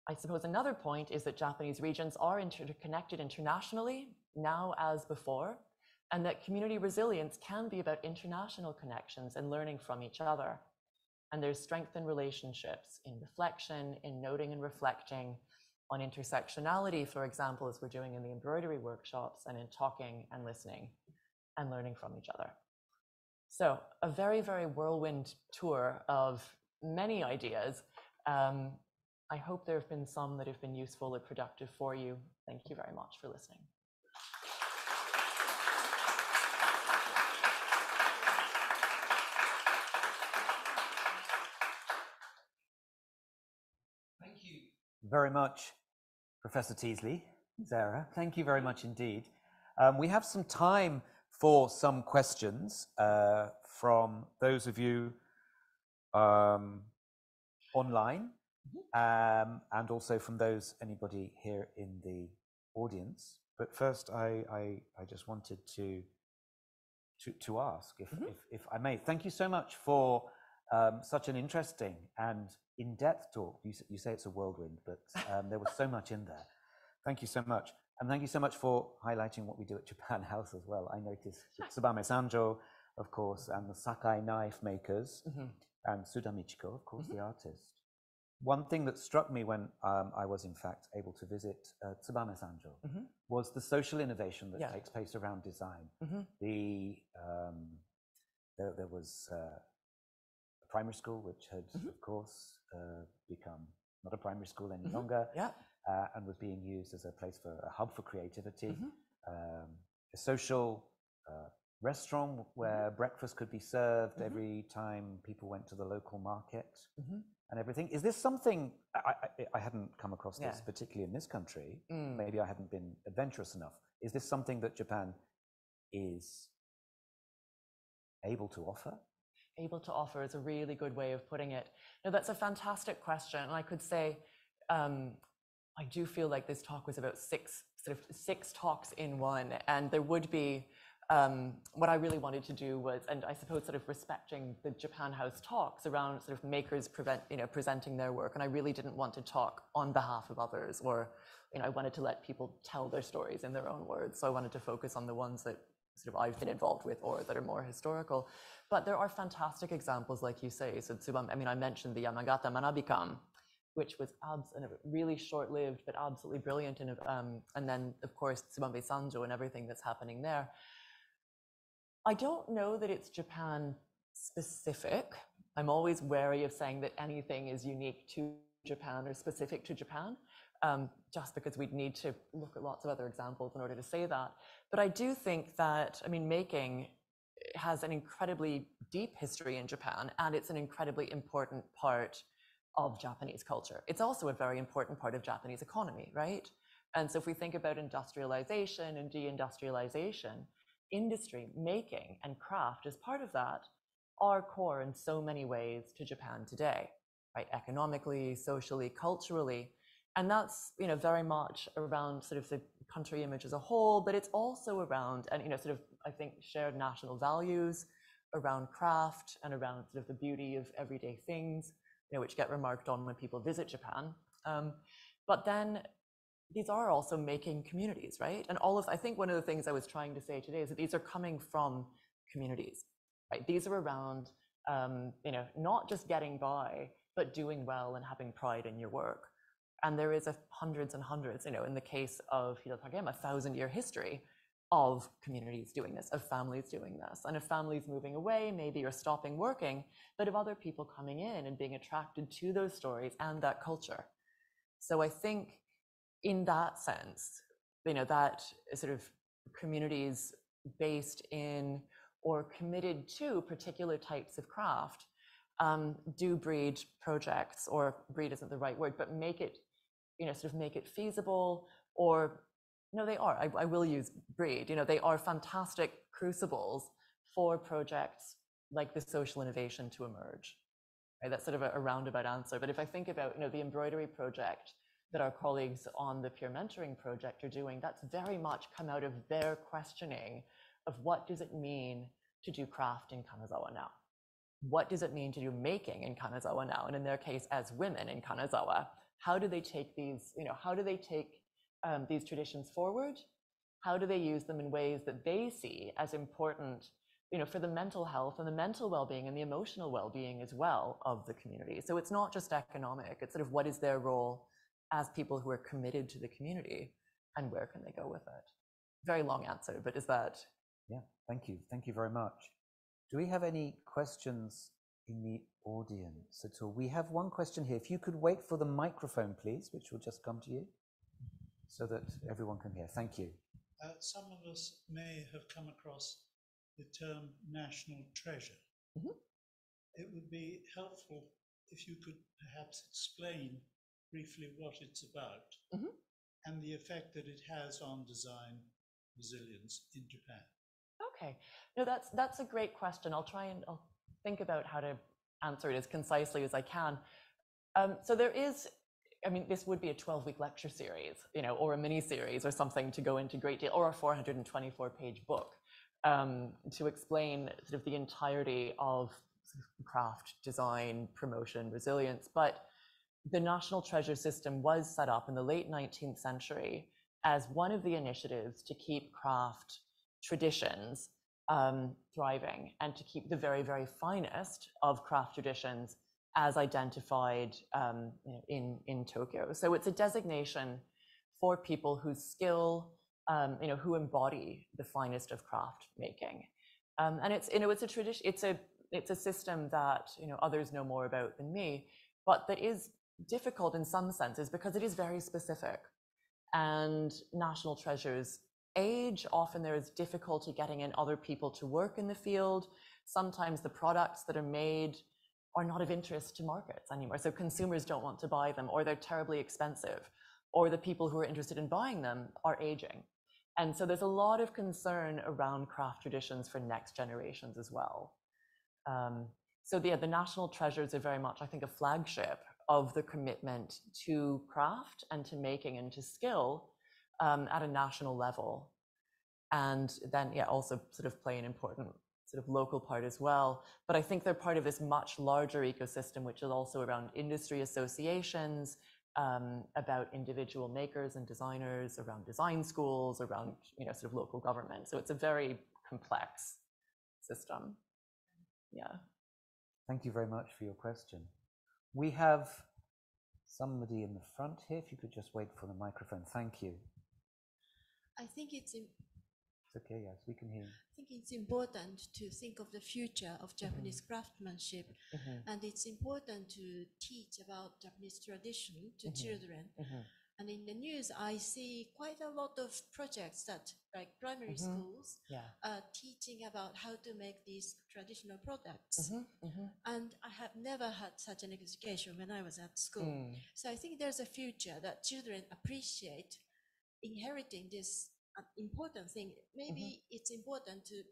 I suppose another point is that Japanese regions are interconnected internationally, now as before, and that community resilience can be about international connections and learning from each other. And there's strength in relationships, in reflection, in noting and reflecting on intersectionality, for example, as we're doing in the embroidery workshops, and in talking and listening and learning from each other. So a very, very whirlwind tour of many ideas. I hope there have been some that have been useful or productive for you. Thank you very much for listening. very much, Professor Teasley, Sarah. Thank you very much indeed. We have some time for some questions from those of you online, and also from anybody here in the audience. But first, I just wanted to ask, if I may. Thank you so much for such an interesting and in-depth talk. You say it's a whirlwind, but there was so much in there. Thank you so much. And thank you so much for highlighting what we do at Japan House as well. I noticed Tsubame Sanjo, of course, and the Sakai knife makers, and Suda Michiko, of course, the artist. One thing that struck me when I was, in fact, able to visit Tsubame Sanjo was the social innovation that takes place around design. There was a primary school, which had, of course, become not a primary school any longer, and was being used as a place for a hub for creativity, a social restaurant where breakfast could be served every time people went to the local market, and everything. Is this something, I hadn't come across this, particularly in this country, maybe I hadn't been adventurous enough. Is this something that Japan is able to offer? Able to offer is a really good way of putting it. No, that's a fantastic question. And I could say, I do feel like this talk was about six talks in one, and there would be, what I really wanted to do was, and I suppose sort of respecting the Japan House talks around sort of makers presenting their work, and I really didn't want to talk on behalf of others, or I wanted to let people tell their stories in their own words. So I wanted to focus on the ones that sort of I've been involved with or that are more historical. But there are fantastic examples, like you say. So I mentioned the Yamagata Manabikan, which was really short-lived, but absolutely brilliant. And then, of course, Tsubame Sanjo and everything that's happening there. I don't know that it's Japan specific. I'm always wary of saying that anything is unique to Japan or specific to Japan, just because we'd need to look at lots of other examples in order to say that. But I do think that, making has an incredibly deep history in Japan, and it's an incredibly important part of Japanese culture. It's also a very important part of Japanese economy, right? And so if we think about industrialization and deindustrialization, industry, making, and craft as part of that are core in so many ways to Japan today, right? Economically, socially, culturally. And that's, very much around sort of the country image as a whole, but it's also around, and, sort of, I think, shared national values around craft and around sort of the beauty of everyday things, which get remarked on when people visit Japan. But then these are also making communities, right? And I think one of the things I was trying to say today is that these are coming from communities, right? These are around, not just getting by, but doing well and having pride in your work. And there is hundreds and hundreds, in the case of Hirotagema, 1,000-year history of communities doing this, of families doing this, and of families moving away, maybe, or stopping working, but of other people coming in and being attracted to those stories and that culture. So I think in that sense, that sort of communities based in or committed to particular types of craft do breed projects, or breed isn't the right word, but make it, sort of make it feasible, or no, they are. I will use breed. They are fantastic crucibles for projects like the social innovation to emerge. Right? That's sort of a roundabout answer. But if I think about, the embroidery project that our colleagues on the peer mentoring project are doing, that's very much come out of their questioning of what does it mean to do craft in Kanazawa now? What does it mean to do making in Kanazawa now? And in their case, as women in Kanazawa, how do they take these, these traditions forward? How do they use them in ways that they see as important, for the mental health and the mental well-being and the emotional well-being as well of the community? So it's not just economic, it's sort of what is their role as people who are committed to the community, and where can they go with it? Very long answer, but is that? Yeah, thank you. Thank you very much. Do we have any questions in the audience at all? We have one question here. If you could wait for the microphone, please, which will just come to you, so that everyone can hear. Thank you. Some of us may have come across the term national treasure. It would be helpful if you could perhaps explain briefly what it's about Mhm. and the effect that it has on design resilience in Japan? Okay. No, that's a great question. I'll think about how to answer it as concisely as I can. So there is, I mean, this would be a 12-week lecture series, or a mini series or something to go into great deal, or a 424-page book to explain sort of the entirety of craft, design, promotion, resilience. But the National Treasure System was set up in the late 19th century as one of the initiatives to keep craft traditions thriving and to keep the very, very finest of craft traditions as identified in Tokyo. So it's a designation for people whose skill, who embody the finest of craft making. And it's a tradition. It's a system that others know more about than me, but that is difficult in some senses because it is very specific. And national treasures age. Often there is difficulty getting in other people to work in the field. Sometimes the products that are made are not of interest to markets anymore. So consumers don't want to buy them, or they're terribly expensive, or the people who are interested in buying them are aging. And so there's a lot of concern around craft traditions for next generations as well. So the national treasures are very much, I think, a flagship of the commitment to craft and to making and to skill at a national level. And then, also sort of play an important sort of local part as well. But I think they're part of this much larger ecosystem, which is also around industry associations, about individual makers and designers, around design schools, around sort of local government. So it's a very complex system. Yeah. Thank you very much for your question. We have somebody in the front here. If you could just wait for the microphone. Thank you. I think it's okay, yes, we can hear you. I think it's important to think of the future of Japanese craftsmanship, and it's important to teach about Japanese tradition to children. And in the news, I see quite a lot of projects that, like primary schools, are teaching about how to make these traditional products. And I have never had such an education when I was at school. So I think there's a future that children appreciate inheriting this important thing. Maybe it's important to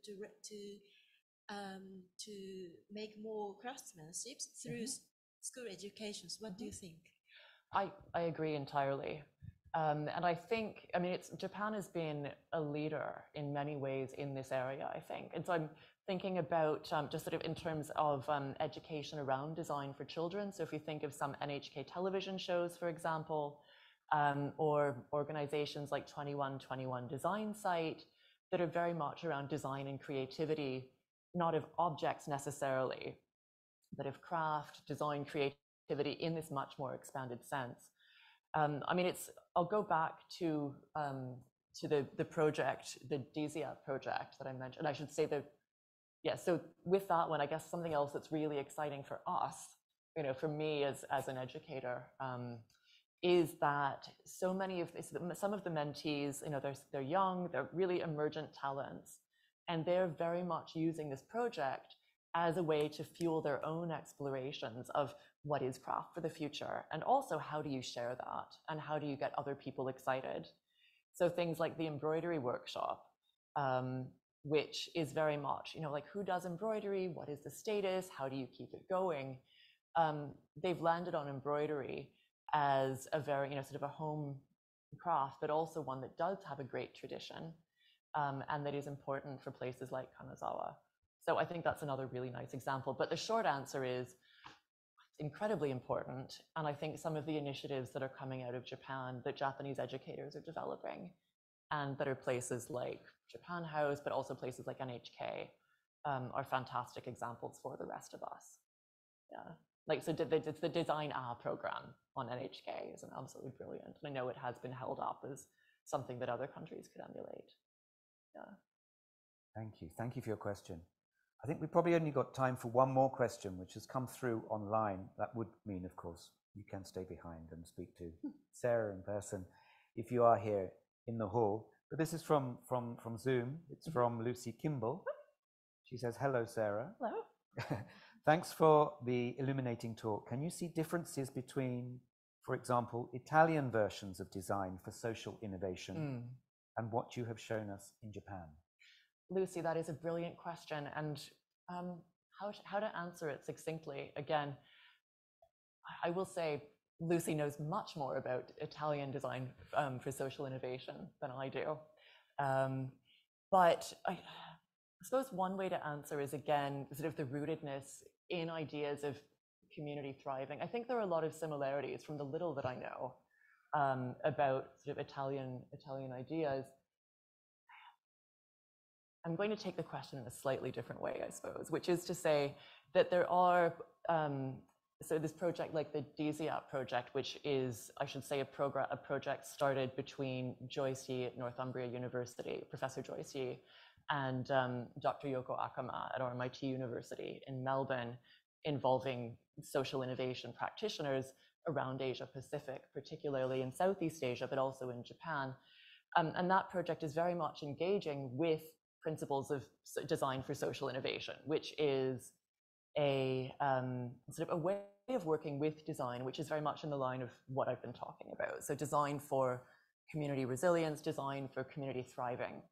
make more craftsmanship through school educations. What do you think? I agree entirely. And I think, Japan has been a leader in many ways in this area, I think. And so I'm thinking about just sort of in terms of education around design for children. So if you think of some NHK television shows, for example, or organizations like 2121 Design Site that are very much around design and creativity, not of objects necessarily, but of craft, design, creativity in this much more expanded sense. I'll go back to the project, the DZIA project that I mentioned. I should say so with that one, I guess something else that's really exciting for us, for me as an educator, is that some of the mentees, they're young, they're really emergent talents, and they're very much using this project as a way to fuel their own explorations of what is craft for the future, and also how do you share that, and how do you get other people excited. So things like the Embroidery Workshop, which is very much, like who does embroidery, what is the status, how do you keep it going? They've landed on embroidery as a very, sort of a home craft, but also one that does have a great tradition, and that is important for places like Kanazawa. So I think that's another really nice example. But the short answer is it's incredibly important. And I think some of the initiatives that are coming out of Japan that Japanese educators are developing, and that are places like Japan House, but also places like NHK, are fantastic examples for the rest of us. Yeah. So it's the Design program on NHK is absolutely brilliant. And I know it has been held up as something that other countries could emulate. Yeah. Thank you. Thank you for your question. I think we probably only got time for one more question, which has come through online. That would mean, of course, you can stay behind and speak to Sarah in person if you are here in the hall. But this is from Zoom. It's from Lucy Kimball. She says, "Hello, Sarah." Hello. Thanks for the illuminating talk. Can you see differences between for example, Italian versions of design for social innovation and what you have shown us in Japan? Lucy, that is a brilliant question. And how to answer it succinctly? Again, I will say Lucy knows much more about Italian design for social innovation than I do. But I suppose one way to answer is, again, sort of the rootedness in ideas of community thriving. I think there are a lot of similarities from the little that I know about sort of Italian ideas. I'm going to take the question in a slightly different way, I suppose, which is to say that there are, so this project like the DZAP project, which is, I should say, a project started between Joyce Yee at Northumbria University, Professor Joyce Yee, and Dr. Yoko Akama at RMIT University in Melbourne, involving social innovation practitioners around Asia Pacific, particularly in Southeast Asia, but also in Japan. And that project is very much engaging with principles of design for social innovation, which is a sort of a way of working with design, which is very much in the line of what I've been talking about. So design for community resilience, design for community thriving,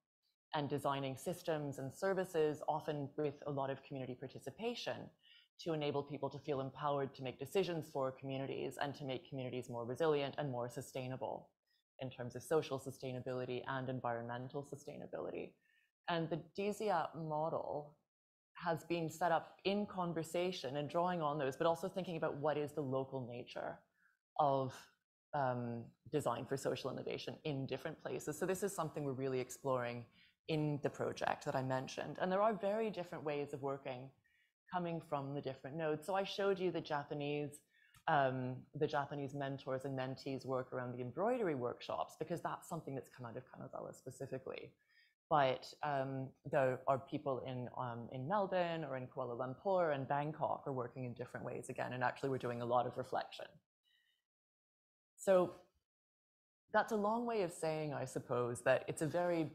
and designing systems and services, often with a lot of community participation, to enable people to feel empowered to make decisions for communities and to make communities more resilient and more sustainable in terms of social sustainability and environmental sustainability. And the DZAP model has been set up in conversation and drawing on those, but also thinking about what is the local nature of design for social innovation in different places. So this is something we're really exploring in the project that I mentioned. And there are very different ways of working coming from the different nodes. So I showed you the Japanese mentors and mentees work around the embroidery workshops, because that's something that's come out of Kanazawa specifically. But there are people in Melbourne or in Kuala Lumpur and Bangkok are working in different ways again, and actually we're doing a lot of reflection. So that's a long way of saying, I suppose, that it's a very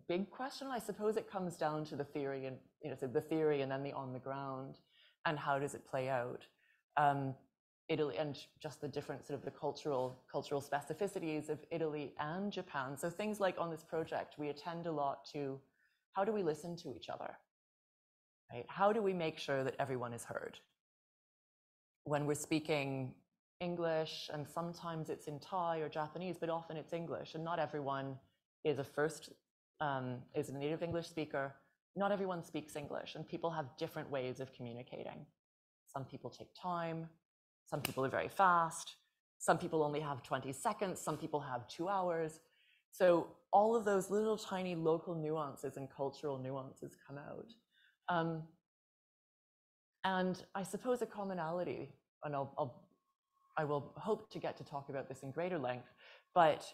big question. I suppose it comes down to the theory and, so the theory and then the on the ground, and how does it play out. Italy and just the different sort of the cultural specificities of Italy and Japan. So things like on this project, we attend a lot to how do we listen to each other, right? How do we make sure that everyone is heard? When we're speaking English, and sometimes it's in Thai or Japanese, but often it's English, and not everyone is is a native English speaker. Not everyone speaks English, and people have different ways of communicating. Some people take time. Some people are very fast. Some people only have 20 seconds. Some people have 2 hours. So all of those little tiny local nuances and cultural nuances come out. And I suppose a commonality, and I will hope to get to talk about this in greater length, but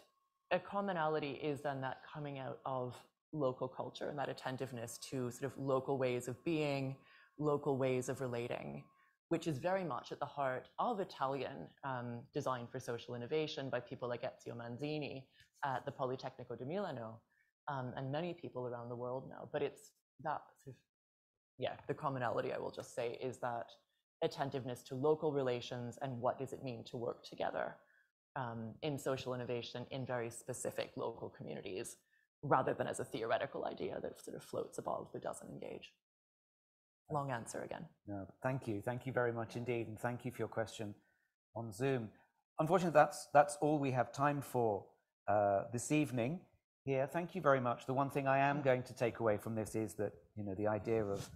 a commonality is then that coming out of local culture and that attentiveness to sort of local ways of being, local ways of relating, which is very much at the heart of Italian design for social innovation by people like Ezio Manzini at the Politecnico di Milano, and many people around the world now. But it's that sort of, the commonality, I will just say, is that attentiveness to local relations and what does it mean to work together in social innovation in very specific local communities, rather than as a theoretical idea that sort of floats above but doesn't engage. Long answer again. No, thank you. Thank you very much indeed. And thank you for your question on Zoom. Unfortunately, that's all we have time for this evening here. Thank you very much. The one thing I am going to take away from this is that, the idea of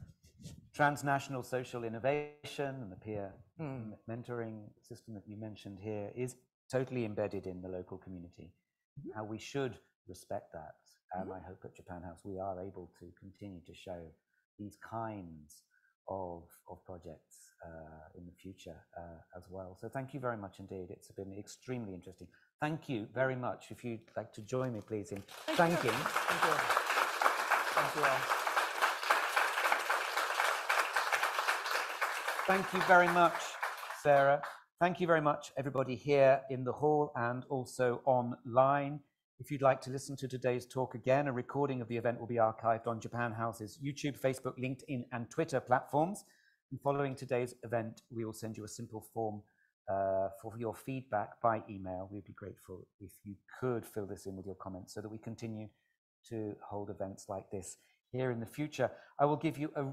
transnational social innovation and the peer mentoring system that you mentioned here is totally embedded in the local community. How we should respect that. And I hope at Japan House we are able to continue to show these kinds of projects in the future as well. So thank you very much indeed. It's been extremely interesting. Thank you very much. If you'd like to join me, please, in thanking. Thank you. Thank you all. Thank you very much, Sarah. Thank you very much, everybody here in the hall and also online. If you'd like to listen to today's talk again, a recording of the event will be archived on Japan House's YouTube, Facebook, LinkedIn, and Twitter platforms. And following today's event, we will send you a simple form for your feedback by email. We'd be grateful if you could fill this in with your comments so that we continue to hold events like this here in the future. I will give you a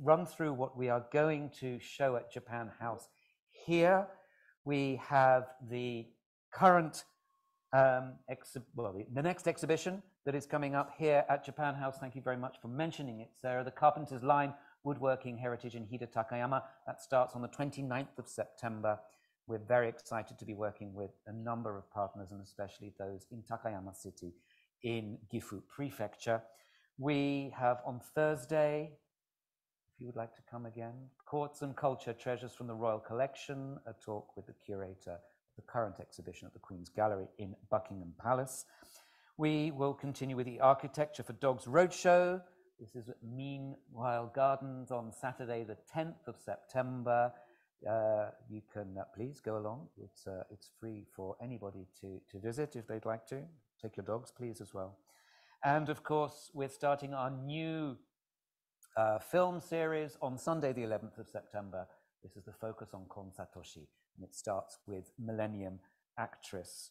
run through what we are going to show at Japan House. Here we have the current the next exhibition that is coming up here at Japan House. Thank you very much for mentioning it, Sarah. The Carpenter's Line Woodworking Heritage in Hida Takayama. That starts on the 29th of September. We're very excited to be working with a number of partners, and especially those in Takayama City in Gifu Prefecture. We have on Thursday, if you would like to come again, Courts and Culture, Treasures from the Royal Collection, a talk with the curator of the current exhibition at the Queen's Gallery in Buckingham Palace. We will continue with the Architecture for Dogs Roadshow. This is at Meanwhile Gardens on Saturday, the 10th of September. You can please go along. It's free for anybody to visit if they'd like to. Take your dogs, please, as well. And of course, we're starting our new film series on Sunday, the 11th of September. This is the focus on Kon Satoshi, and it starts with Millennium Actress.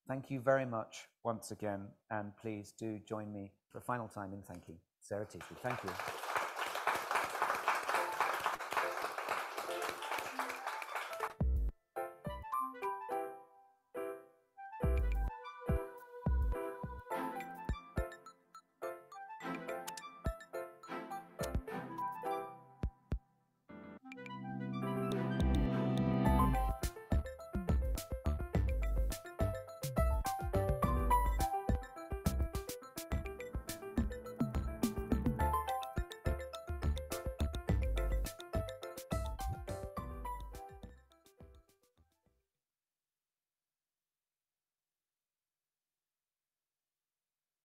Thank you very much once again, and please do join me for a final time in thanking Sarah Teasley. Thank you.